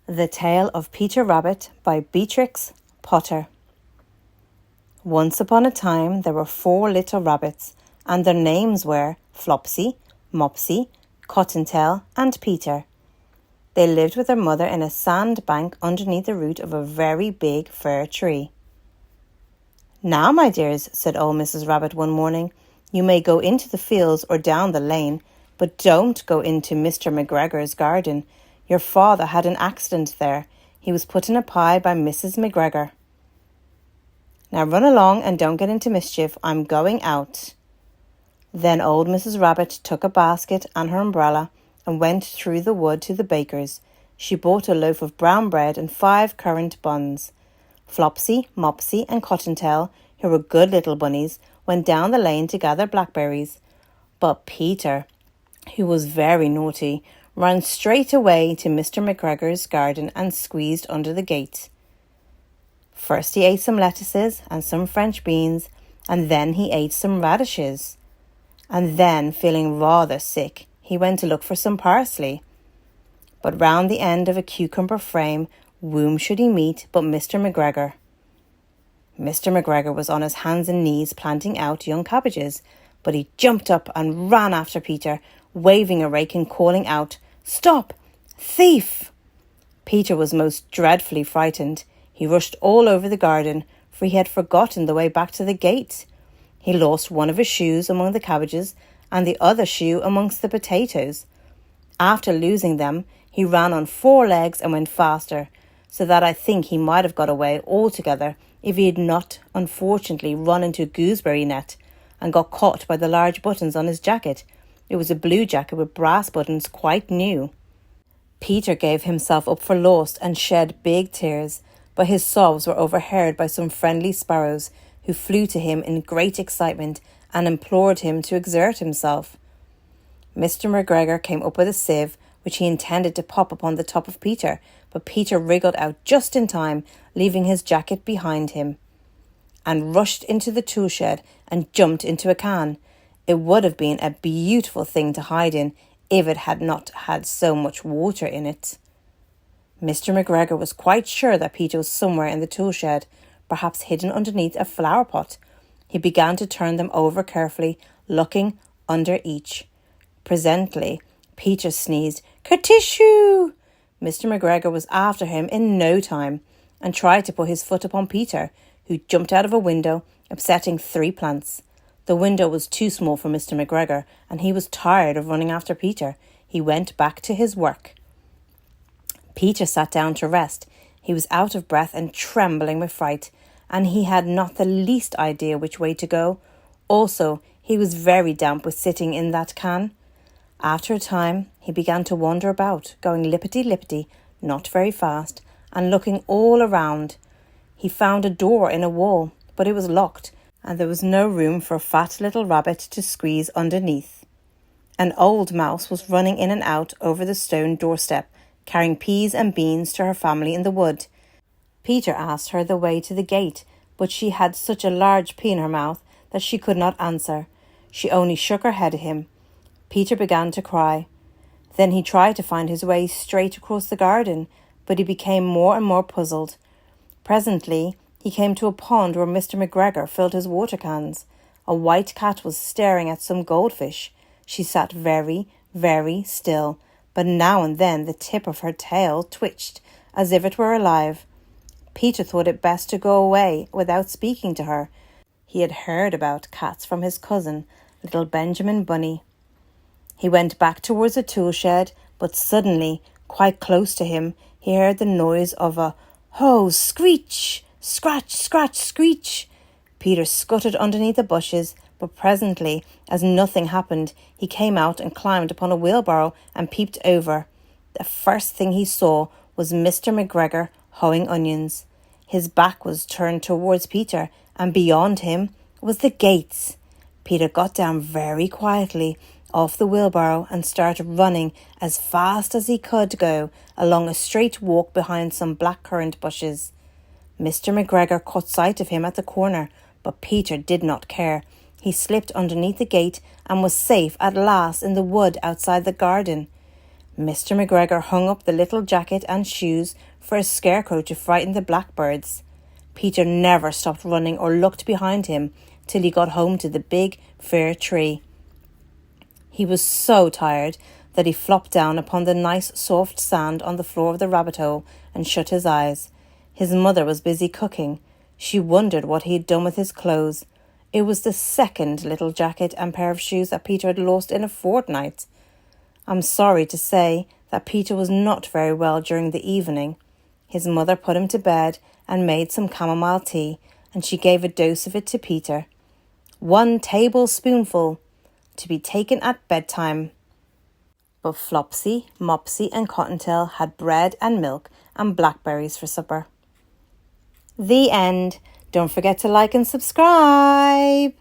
The Tale of Peter Rabbit by Beatrix Potter. Once upon a time there were 4 little rabbits, and their names were Flopsy, Mopsy, Cottontail, and Peter. They lived with their mother in a sand bank underneath the root of a very big fir tree. "Now, my dears," said old Mrs. Rabbit one morning, "you may go into the fields or down the lane, but don't go into Mr. McGregor's garden. Your father had an accident there. He was put in a pie by Mrs. McGregor. Now run along and don't get into mischief. I'm going out." Then old Mrs. Rabbit took a basket and her umbrella and went through the wood to the baker's. She bought a loaf of brown bread and 5 currant buns. Flopsy, Mopsy, and Cottontail, who were good little bunnies, went down the lane to gather blackberries. But Peter, who was very naughty, ran straight away to Mr. McGregor's garden and squeezed under the gate. First he ate some lettuces and some French beans, and then he ate some radishes. And then, feeling rather sick, he went to look for some parsley. But round the end of a cucumber frame, whom should he meet but Mr. McGregor? Mr. McGregor was on his hands and knees planting out young cabbages, but he jumped up and ran after Peter, waving a rake and calling out, "Stop! Thief!" Peter was most dreadfully frightened. He rushed all over the garden, for he had forgotten the way back to the gate. He lost one of his shoes among the cabbages and the other shoe amongst the potatoes. After losing them, he ran on 4 legs and went faster, so that I think he might have got away altogether if he had not unfortunately run into a gooseberry net and got caught by the large buttons on his jacket. It was a blue jacket with brass buttons, quite new. Peter gave himself up for lost and shed big tears, but his sobs were overheard by some friendly sparrows who flew to him in great excitement and implored him to exert himself. Mr. McGregor came up with a sieve, which he intended to pop upon the top of Peter, but Peter wriggled out just in time, leaving his jacket behind him, and rushed into the tool shed and jumped into a can. It would have been a beautiful thing to hide in if it had not had so much water in it. Mr. McGregor was quite sure that Peter was somewhere in the tool shed, perhaps hidden underneath a flower pot. He began to turn them over carefully, looking under each. Presently, Peter sneezed, "Kertishoo!" Mr. McGregor was after him in no time, and tried to put his foot upon Peter, who jumped out of a window, upsetting 3 plants. The window was too small for Mr. McGregor, and he was tired of running after Peter. He went back to his work. Peter sat down to rest. He was out of breath and trembling with fright, and he had not the least idea which way to go. Also, he was very damp with sitting in that can. After a time, he began to wander about, going lippity-lippity, not very fast, and looking all around. He found a door in a wall, but it was locked, and there was no room for a fat little rabbit to squeeze underneath. An old mouse was running in and out over the stone doorstep, carrying peas and beans to her family in the wood. Peter asked her the way to the gate, but she had such a large pea in her mouth that she could not answer. She only shook her head at him. Peter began to cry. Then he tried to find his way straight across the garden, but he became more and more puzzled. Presently, he came to a pond where Mr. McGregor filled his water cans. A white cat was staring at some goldfish. She sat very, very still, but now and then the tip of her tail twitched as if it were alive. Peter thought it best to go away without speaking to her. He had heard about cats from his cousin, little Benjamin Bunny. He went back towards the tool shed, but suddenly, quite close to him, he heard the noise of a "Ho, screech! Scratch, scratch, screech!" Peter scuttered underneath the bushes, but presently, as nothing happened, he came out and climbed upon a wheelbarrow and peeped over. The first thing he saw was Mr. McGregor hoeing onions. His back was turned towards Peter, and beyond him was the gates. Peter got down very quietly off the wheelbarrow and started running as fast as he could go along a straight walk behind some blackcurrant bushes. Mr. McGregor caught sight of him at the corner, but Peter did not care. He slipped underneath the gate and was safe at last in the wood outside the garden. Mr. McGregor hung up the little jacket and shoes for a scarecrow to frighten the blackbirds. Peter never stopped running or looked behind him till he got home to the big fir tree. He was so tired that he flopped down upon the nice soft sand on the floor of the rabbit hole and shut his eyes. His mother was busy cooking. She wondered what he had done with his clothes. It was the second little jacket and pair of shoes that Peter had lost in a fortnight. I'm sorry to say that Peter was not very well during the evening. His mother put him to bed and made some chamomile tea, and she gave a dose of it to Peter. 1 tablespoonful, to be taken at bedtime. But Flopsy, Mopsy and Cottontail had bread and milk and blackberries for supper. The end. Don't forget to like and subscribe.